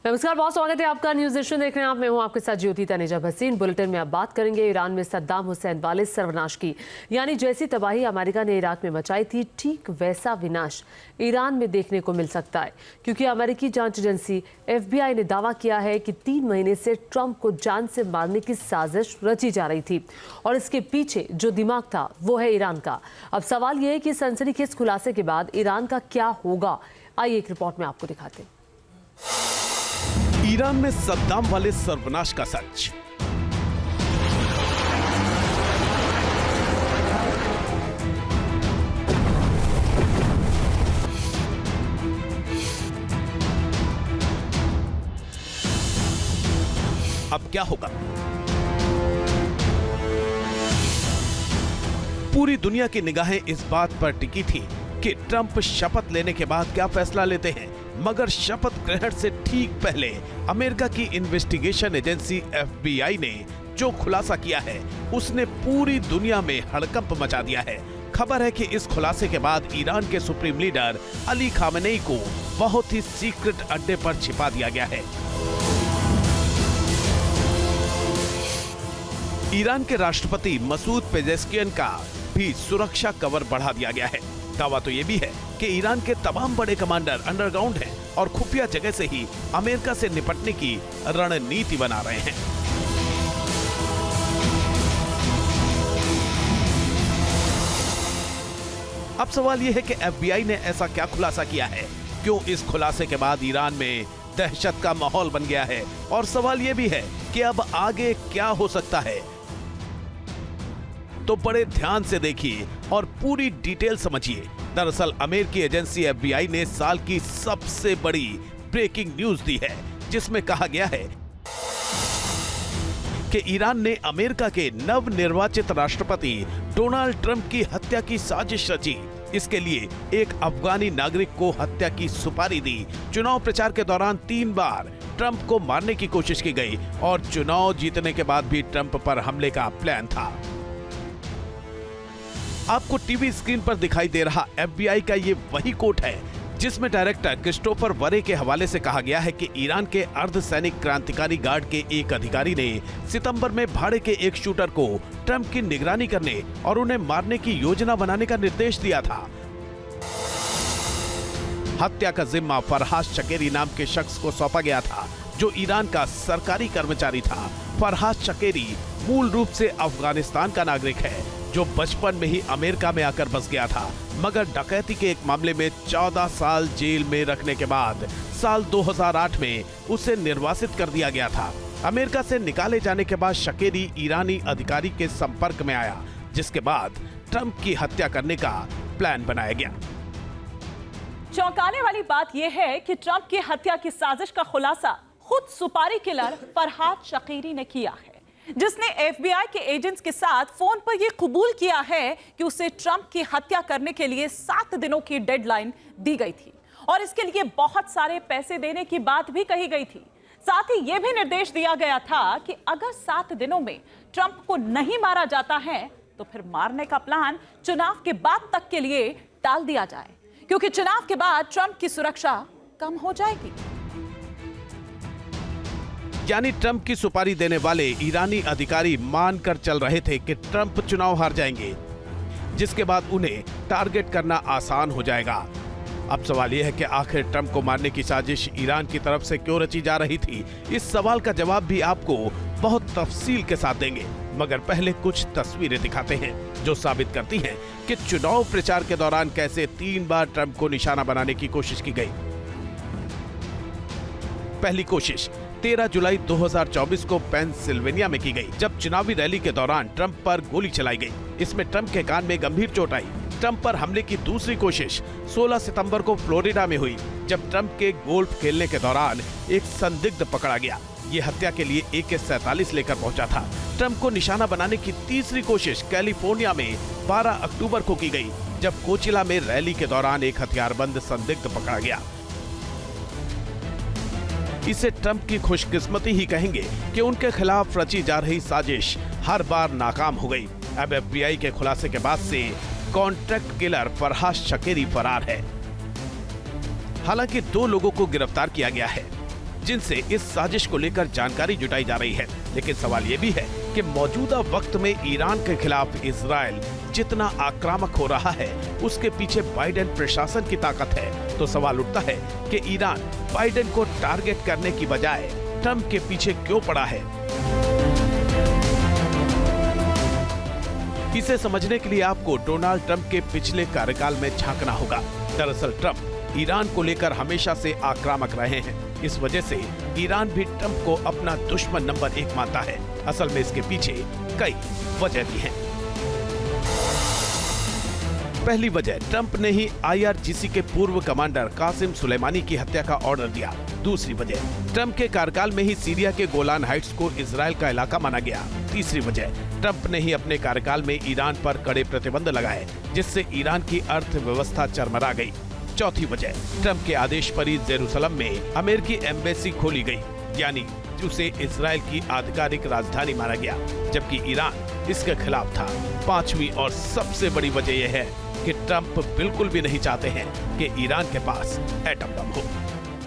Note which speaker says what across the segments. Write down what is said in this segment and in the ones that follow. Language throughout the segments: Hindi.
Speaker 1: नमस्कार, बहुत स्वागत है आपका। न्यूज नेशन देख रहे हैं आप। मैं हूं आपके साथ ज्योति तनेजा भसीन। बुलेटिन में आप बात करेंगे ईरान में सद्दाम हुसैन वाले सर्वनाश की। यानी जैसी तबाही अमेरिका ने इराक में मचाई थी, ठीक वैसा विनाश ईरान में देखने को मिल सकता है, क्योंकि अमेरिकी जांच एजेंसी FBI ने दावा किया है कि 3 महीने से ट्रंप को जान से मारने की साजिश रची जा रही थी और इसके पीछे जो दिमाग था वो है ईरान का। अब सवाल ये है कि सनसनीखेज खुलासे के बाद ईरान का क्या होगा। आइए एक रिपोर्ट में आपको दिखाते हैं।
Speaker 2: ईरान में सद्दाम वाले सर्वनाश का सच। अब क्या होगा? पूरी दुनिया की निगाहें इस बात पर टिकी थी कि ट्रंप शपथ लेने के बाद क्या फैसला लेते हैं, मगर शपथ ग्रहण से ठीक पहले अमेरिका की इन्वेस्टिगेशन एजेंसी FBI ने जो खुलासा किया है उसने पूरी दुनिया में हड़कंप मचा दिया है। खबर है कि इस खुलासे के बाद ईरान के सुप्रीम लीडर अली खामेनेई को बहुत ही सीक्रेट अड्डे पर छिपा दिया गया है। ईरान के राष्ट्रपति मसूद पेजेश्कियन का भी सुरक्षा कवर बढ़ा दिया गया है। दावा तो ये भी है कि ईरान के तमाम बड़े कमांडर अंडरग्राउंड हैं और खुफिया जगह से ही अमेरिका से निपटने की रणनीति बना रहे हैं। अब सवाल यह है कि FBI ने ऐसा क्या खुलासा किया है, क्यों इस खुलासे के बाद ईरान में दहशत का माहौल बन गया है, और सवाल यह भी है कि अब आगे क्या हो सकता है। तो बड़े ध्यान से देखिए और पूरी डिटेल समझिए। दरअसल अमेरिकी एजेंसी FBI ने साल की सबसे बड़ी ब्रेकिंग न्यूज दी है, जिसमें कहा गया है कि ईरान ने अमेरिका के नवनिर्वाचित राष्ट्रपति डोनाल्ड ट्रंप की हत्या की साजिश रची। इसके लिए एक अफगानी नागरिक को हत्या की सुपारी दी। चुनाव प्रचार के दौरान 3 बार ट्रंप को मारने की कोशिश की गई और चुनाव जीतने के बाद भी ट्रंप पर हमले का प्लान था। आपको टीवी स्क्रीन पर दिखाई दे रहा FBI का ये वही कोट है जिसमें डायरेक्टर क्रिस्टोफर वरे के हवाले से कहा गया है कि ईरान के अर्धसैनिक क्रांतिकारी गार्ड के एक अधिकारी ने सितंबर में भाड़े के एक शूटर को ट्रंप की निगरानी करने और उन्हें मारने की योजना बनाने का निर्देश दिया था। हत्या का जिम्मा फरहाद शकेरी नाम के शख्स को सौंपा गया था, जो ईरान का सरकारी कर्मचारी था। फरहाद शकेरी मूल रूप से अफगानिस्तान का नागरिक है, जो बचपन में ही अमेरिका में आकर बस गया था, मगर डकैती के एक मामले में 14 साल जेल में रखने के बाद साल 2008 में उसे निर्वासित कर दिया गया था। अमेरिका से निकाले जाने के बाद शकेरी ईरानी अधिकारी के संपर्क में आया, जिसके बाद ट्रंप की हत्या करने का प्लान बनाया गया।
Speaker 3: चौंकाने वाली बात यह है कि ट्रंप की हत्या की साजिश का खुलासा खुद सुपारी किलर फरहाद शकीरी ने किया है, जिसने FBI के एजेंट्स के साथ फोन पर यह कबूल किया है कि उसे ट्रंप की हत्या करने के लिए 7 दिनों की डेडलाइन दी गई थी और इसके लिए बहुत सारे पैसे देने की बात भी कही गई थी। साथ ही यह भी निर्देश दिया गया था कि अगर 7 दिनों में ट्रंप को नहीं मारा जाता है तो फिर मारने का प्लान चुनाव के बाद तक के लिए टाल दिया जाए, क्योंकि चुनाव के बाद ट्रंप की सुरक्षा कम हो जाएगी।
Speaker 2: यानी ट्रंप की सुपारी देने वाले ईरानी अधिकारी मानकर चल रहे थे कि ट्रंप चुनाव हार जाएंगे, जिसके बाद उन्हें टारगेट करना आसान हो जाएगा। अब सवाल यह है कि आखिर ट्रंप को मारने की साजिश ईरान की तरफ से क्यों रची जा रही थी। इस सवाल का जवाब भी आपको बहुत तफसील के साथ देंगे, मगर पहले कुछ तस्वीरें दिखाते हैं जो साबित करती हैं कि चुनाव प्रचार के दौरान कैसे 3 बार ट्रंप को निशाना बनाने की कोशिश की गई। पहली कोशिश 13 जुलाई 2024 को पेंसिल्वेनिया में की गई, जब चुनावी रैली के दौरान ट्रंप पर गोली चलाई गई। इसमें ट्रंप के कान में गंभीर चोट आई। ट्रंप पर हमले की दूसरी कोशिश 16 सितंबर को फ्लोरिडा में हुई, जब ट्रंप के गोल्फ खेलने के दौरान एक संदिग्ध पकड़ा गया। ये हत्या के लिए AK-47 लेकर पहुंचा था। ट्रंप को निशाना बनाने की तीसरी कोशिश कैलिफोर्निया में 12 अक्टूबर को की गई, जब कोचिला में रैली के दौरान एक हथियारबंद संदिग्ध पकड़ा गया। इसे ट्रंप की खुशकिस्मती ही कहेंगे कि उनके खिलाफ रची जा रही साजिश हर बार नाकाम हो गई। अब FBI के खुलासे के बाद से कॉन्ट्रैक्ट किलर फरहाद शकेरी फरार है। हालांकि 2 लोगों को गिरफ्तार किया गया है, जिनसे इस साजिश को लेकर जानकारी जुटाई जा रही है। लेकिन सवाल ये भी है कि मौजूदा वक्त में ईरान के खिलाफ इजराइल जितना आक्रामक हो रहा है, उसके पीछे बाइडेन प्रशासन की ताकत है। तो सवाल उठता है कि ईरान बाइडेन को टारगेट करने की बजाय ट्रंप के पीछे क्यों पड़ा है। इसे समझने के लिए आपको डोनाल्ड ट्रंप के पिछले कार्यकाल में झांकना होगा। दरअसल ट्रंप ईरान को लेकर हमेशा से आक्रामक रहे हैं। इस वजह से ईरान भी ट्रंप को अपना दुश्मन नंबर 1 मानता है। असल में इसके पीछे कई वजह भी हैं। पहली वजह, ट्रंप ने ही IRGC के पूर्व कमांडर कासिम सुलेमानी की हत्या का ऑर्डर दिया। दूसरी वजह, ट्रंप के कार्यकाल में ही सीरिया के गोलान हाइट्स को इजराइल का इलाका माना गया। तीसरी वजह, ट्रंप ने ही अपने कार्यकाल में ईरान पर कड़े प्रतिबंध लगाए, जिससे ईरान की अर्थव्यवस्था चरमरा गई। चौथी वजह, ट्रंप के आदेश पर ही जेरूसलम में अमेरिकी एम्बेसी खोली गई, यानी उसे इजराइल की आधिकारिक राजधानी माना गया, जबकि ईरान इसके खिलाफ था। पांचवी और सबसे बड़ी वजह यह है कि ट्रंप बिल्कुल भी नहीं चाहते हैं कि ईरान के पास एटम बम हो।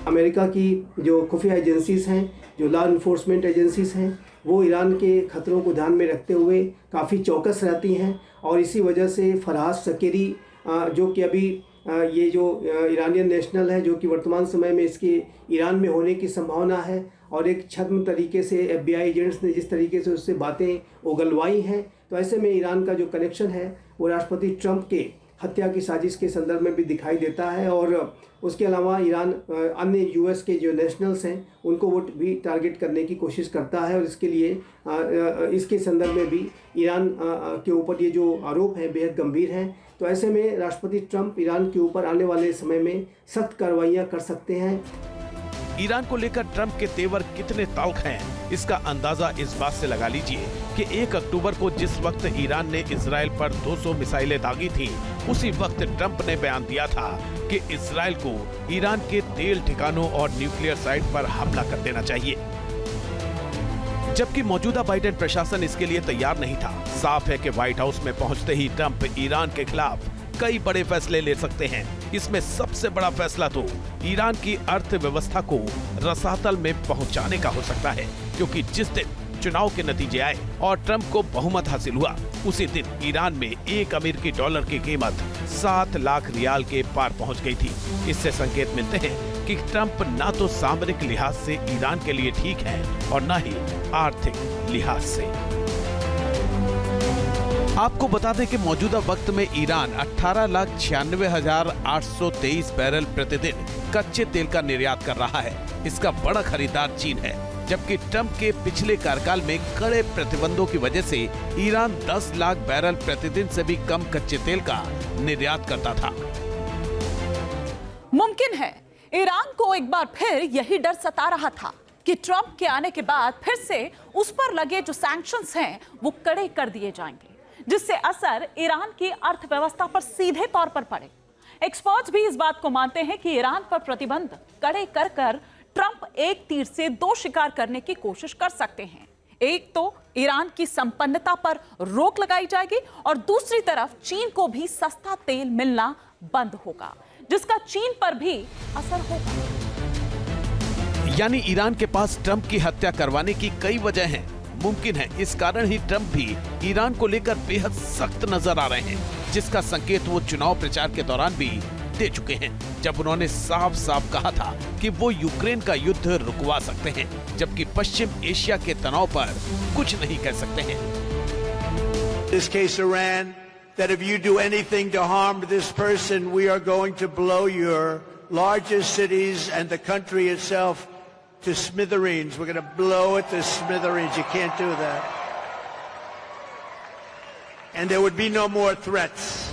Speaker 4: अमेरिका की जो खुफिया एजेंसीज हैं, जो लॉ इन्फोर्समेंट एजेंसीज हैं, वो ईरान के खतरों को ध्यान में रखते हुए काफ़ी चौकस रहती हैं। और इसी वजह से फरहाद शकेरी, जो कि अभी ये जो ईरानियन नेशनल है, जो कि वर्तमान समय में इसके ईरान में होने की संभावना है, और एक छद्म तरीके से FBI एजेंट्स ने जिस तरीके से उससे बातें उगलवाई हैं, तो ऐसे में ईरान का जो कनेक्शन है वो राष्ट्रपति ट्रंप के हत्या की साजिश के संदर्भ में भी दिखाई देता है। और उसके अलावा ईरान अन्य US के जो नेशनल्स हैं उनको वो भी टारगेट करने की कोशिश करता है। और इसके लिए इसके संदर्भ में भी ईरान के ऊपर ये जो आरोप है बेहद गंभीर हैं। तो ऐसे में राष्ट्रपति ट्रंप ईरान के ऊपर आने वाले समय में सख्त कार्रवाइयाँ कर सकते हैं।
Speaker 2: ईरान को लेकर ट्रंप के तेवर कितने तल्ख हैं, इसका अंदाजा इस बात से लगा लीजिए कि 1 अक्टूबर को जिस वक्त ईरान ने इजराइल पर 200 मिसाइलें दागी थी, उसी वक्त ट्रंप ने बयान दिया था कि इजराइल को ईरान के तेल ठिकानों और न्यूक्लियर साइट पर हमला कर देना चाहिए, जबकि मौजूदा बाइडेन प्रशासन इसके लिए तैयार नहीं था। साफ है कि व्हाइट हाउस में पहुंचते ही ट्रंप ईरान के खिलाफ कई बड़े फैसले ले सकते हैं। इसमें सबसे बड़ा फैसला तो ईरान की अर्थव्यवस्था को रसातल में पहुंचाने का हो सकता है, क्योंकि जिस दिन चुनाव के नतीजे आए और ट्रंप को बहुमत हासिल हुआ, उसी दिन ईरान में $1 अमेरिकी की कीमत 7 लाख रियाल के पार पहुंच गई थी। इससे संकेत मिलते हैं कि ट्रंप ना तो सामरिक लिहाज से ईरान के लिए ठीक है और न ही आर्थिक लिहाज से। आपको बता दें कि मौजूदा वक्त में ईरान 18,96,823 बैरल प्रतिदिन कच्चे तेल का निर्यात कर रहा है। इसका बड़ा खरीदार चीन है, जबकि ट्रंप के पिछले कार्यकाल में कड़े प्रतिबंधों की वजह से ईरान 10 लाख बैरल प्रतिदिन से भी कम कच्चे तेल का निर्यात करता था।
Speaker 3: मुमकिन है ईरान को एक बार फिर यही डर सता रहा था कि ट्रंप के आने के बाद फिर से उस पर लगे जो सैंक्शंस हैं वो कड़े कर दिए जाएंगे, जिससे असर ईरान की अर्थव्यवस्था पर सीधे तौर पर पड़े। एक्सपर्ट्स भी इस बात को मानते हैं कि ईरान पर प्रतिबंध कड़े कर कर ट्रंप एक तीर से 2 शिकार करने की कोशिश कर सकते हैं। एक तो ईरान की संपन्नता पर रोक लगाई जाएगी और दूसरी तरफ चीन को भी सस्ता तेल मिलना बंद होगा, जिसका चीन पर भी असर होगा।
Speaker 2: यानी ईरान के पास ट्रंप की हत्या करवाने की कई वजह हैं। मुमकिन है इस कारण ही ट्रंप भी ईरान को लेकर बेहद सख्त नजर आ रहे हैं, जिसका संकेत वो चुनाव प्रचार के दौरान भी दे चुके हैं, जब उन्होंने साफ साफ कहा था कि वो यूक्रेन का युद्ध रुकवा सकते हैं, जबकि पश्चिम एशिया के तनाव पर कुछ नहीं कह सकते हैं।
Speaker 5: This case Iran, that if you do anything to harm this person, we are going to blow your largest cities and the country itself to smithereens. We're going to blow it to smithereens. You can't do that. And there would be no more threats.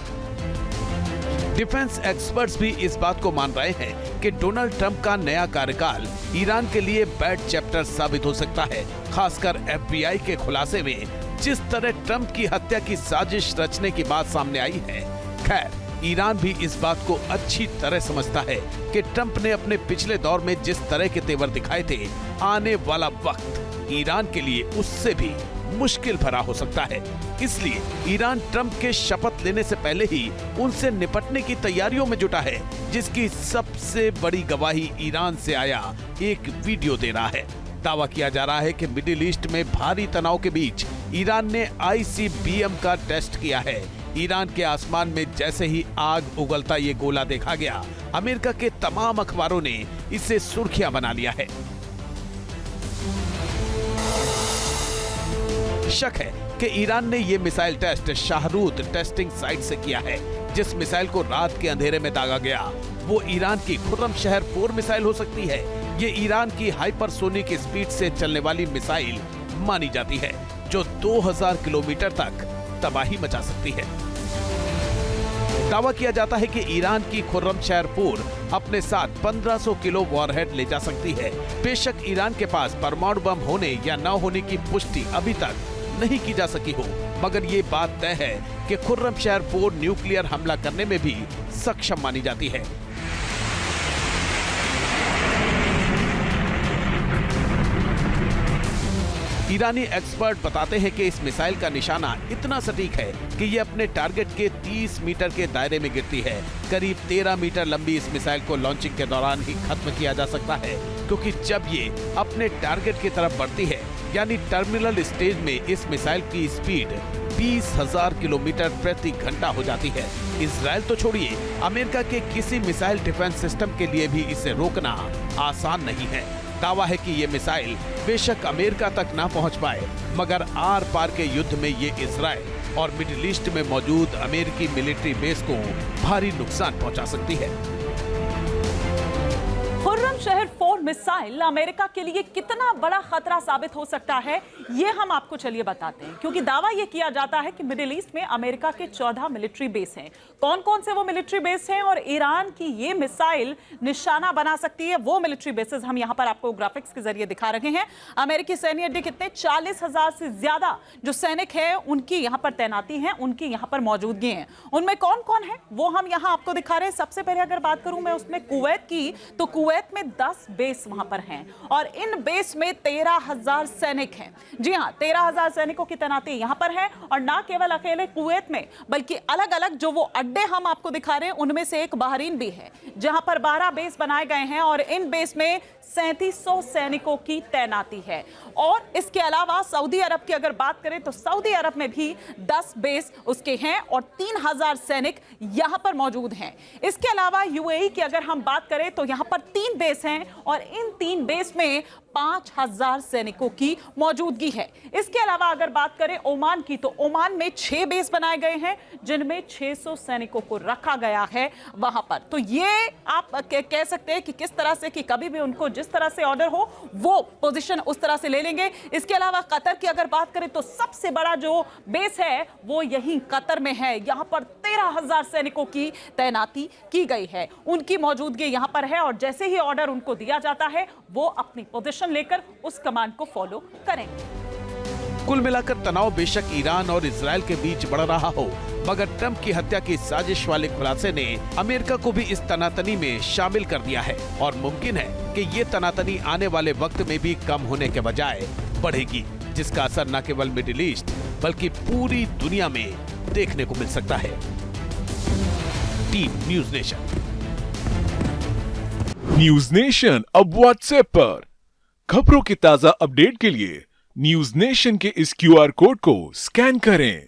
Speaker 2: Defence experts भी इस बात को मान रहे हैं कि डोनाल्ड ट्रंप का नया कार्यकाल ईरान के लिए बैड चैप्टर साबित हो सकता है, खासकर FBI के खुलासे में जिस तरह ट्रंप की हत्या की साजिश रचने की बात सामने आई है। खैर, ईरान भी इस बात को अच्छी तरह समझता है कि ट्रंप ने अपने पिछले दौर में जिस तरह के तेवर दिखाए थे, आने वाला वक्त ईरान के लिए उससे भी मुश्किल भरा हो सकता है। इसलिए ईरान ट्रंप के शपथ लेने से पहले ही उनसे निपटने की तैयारियों में जुटा है, जिसकी सबसे बड़ी गवाही ईरान से आया एक वीडियो दे रहा है। दावा किया जा रहा है कि मिडिल ईस्ट में भारी तनाव के बीच ईरान ने ICBM का टेस्ट किया है। ईरान के आसमान में जैसे ही आग उगलता ये गोला देखा गया, अमेरिका के तमाम अखबारों ने इसे सुर्खियां बना लिया है। शक है कि ईरान ने ये मिसाइल टेस्ट शाहरूत टेस्टिंग साइट से किया है। जिस मिसाइल को रात के अंधेरे में दागा गया वो ईरान की खुर्रमशहर 4 मिसाइल हो सकती है। ये ईरान की हाइपरसोनिक स्पीड से चलने वाली मिसाइल मानी जाती है, जो 2000 किलोमीटर तक तबाही मचा सकती है। दावा किया जाता है कि ईरान की खुर्रमशहर 4 अपने साथ 1500 किलो वॉरहेड ले जा सकती है। बेशक ईरान के पास परमाणु बम होने या न होने की पुष्टि अभी तक नहीं की जा सकी हो, मगर ये बात तय है कि खुर्रमशहर 4 न्यूक्लियर हमला करने में भी सक्षम मानी जाती है। ईरानी एक्सपर्ट बताते हैं कि इस मिसाइल का निशाना इतना सटीक है कि ये अपने टारगेट के 30 मीटर के दायरे में गिरती है। करीब 13 मीटर लंबी इस मिसाइल को लॉन्चिंग के दौरान ही खत्म किया जा सकता है, क्योंकि जब ये अपने टारगेट की तरफ बढ़ती है, यानी टर्मिनल स्टेज में, इस मिसाइल की स्पीड 20,000 किलोमीटर प्रति घंटा हो जाती है। इजराइल तो छोड़िए, अमेरिका के किसी मिसाइल डिफेंस सिस्टम के लिए भी इसे रोकना आसान नहीं है। दावा है कि ये मिसाइल बेशक अमेरिका तक ना पहुंच पाए, मगर आर पार के युद्ध में ये इजराइल और मिडिल ईस्ट में मौजूद अमेरिकी मिलिट्री बेस को भारी नुकसान पहुंचा सकती है।
Speaker 3: खुर्रमशहर 4 मिसाइल अमेरिका के लिए कितना बड़ा खतरा साबित हो सकता है, ये हम आपको चलिए बताते हैं। क्योंकि दावा ये किया जाता है कि मिडिल ईस्ट में अमेरिका के 14 मिलिट्री बेस हैं। कौन कौन से वो मिलिट्री बेस हैं और ईरान की ये मिसाइल निशाना बना सकती है, वो मिलिट्री बेसेस हम यहाँ पर आपको ग्राफिक्स के जरिए दिखा रहे हैं। अमेरिकी सैन्य अड्डे कितने, 40,000 से ज्यादा जो सैनिक है उनकी यहाँ पर तैनाती है, उनकी यहाँ पर मौजूदगी है। उनमें कौन कौन है वो हम यहाँ आपको दिखा रहे हैं। सबसे पहले अगर बात करूं मैं उसमें कुवैत की, तो कुवैत में 10 बेस वहां पर हैं और इन बेस में 13,000 सैनिक हैं। जी हां, 13,000 सैनिकों की तैनाती यहां पर है। और ना केवल अकेले कुवैत में, बल्कि अलग अलग जो वो अड्डे हम आपको दिखा रहे हैं उनमें से एक बहरीन भी है, जहां पर 12 बेस बनाए गए हैं और इन बेस में 3700 सैनिकों की तैनाती है। और इसके अलावा सऊदी अरब की अगर बात करें तो सऊदी अरब में भी 10 बेस उसके हैं और 3000 सैनिक यहां पर मौजूद हैं। इसके अलावा यूएई की अगर हम बात करें तो यहां पर 3 बेस हैं और इन 3 बेस में 5000 सैनिकों की मौजूदगी है। इसके अलावा अगर बात करें ओमान की, तो ओमान में 6 बेस बनाए गए हैं जिनमें 600 सैनिकों को रखा गया है वहां पर। तो ये आप कह सकते हैं कि किस तरह से कि कभी भी उनको जिस तरह से ऑर्डर हो वो पोजीशन उस तरह से ले लेंगे। इसके अलावा कतर की अगर बात करें तो सबसे बड़ा जो बेस है वो यहीं कतर में है। यहां पर 13,000 सैनिकों की तैनाती की गई है, उनकी मौजूदगी यहां पर है और जैसे ही ऑर्डर उनको दिया जाता है वो अपनी पोजीशन लेकर उस कमांड को फॉलो करेंगे।
Speaker 2: कुल मिलाकर तनाव बेशक ईरान और इजराइल के बीच बढ़ रहा हो, मगर ट्रंप की हत्या की साजिश वाले खुलासे ने अमेरिका को भी इस तनातनी में शामिल कर दिया है और मुमकिन है कि ये तनातनी आने वाले वक्त में भी कम होने के बजाय बढ़ेगी, जिसका असर न केवल मिडिल ईस्ट बल्कि पूरी दुनिया में देखने को मिल सकता है। Team news nation.
Speaker 6: News nation अब व्हाट्सएप पर खबरों की ताजा अपडेट के लिए न्यूज़ नेशन के इस QR कोड को स्कैन करें।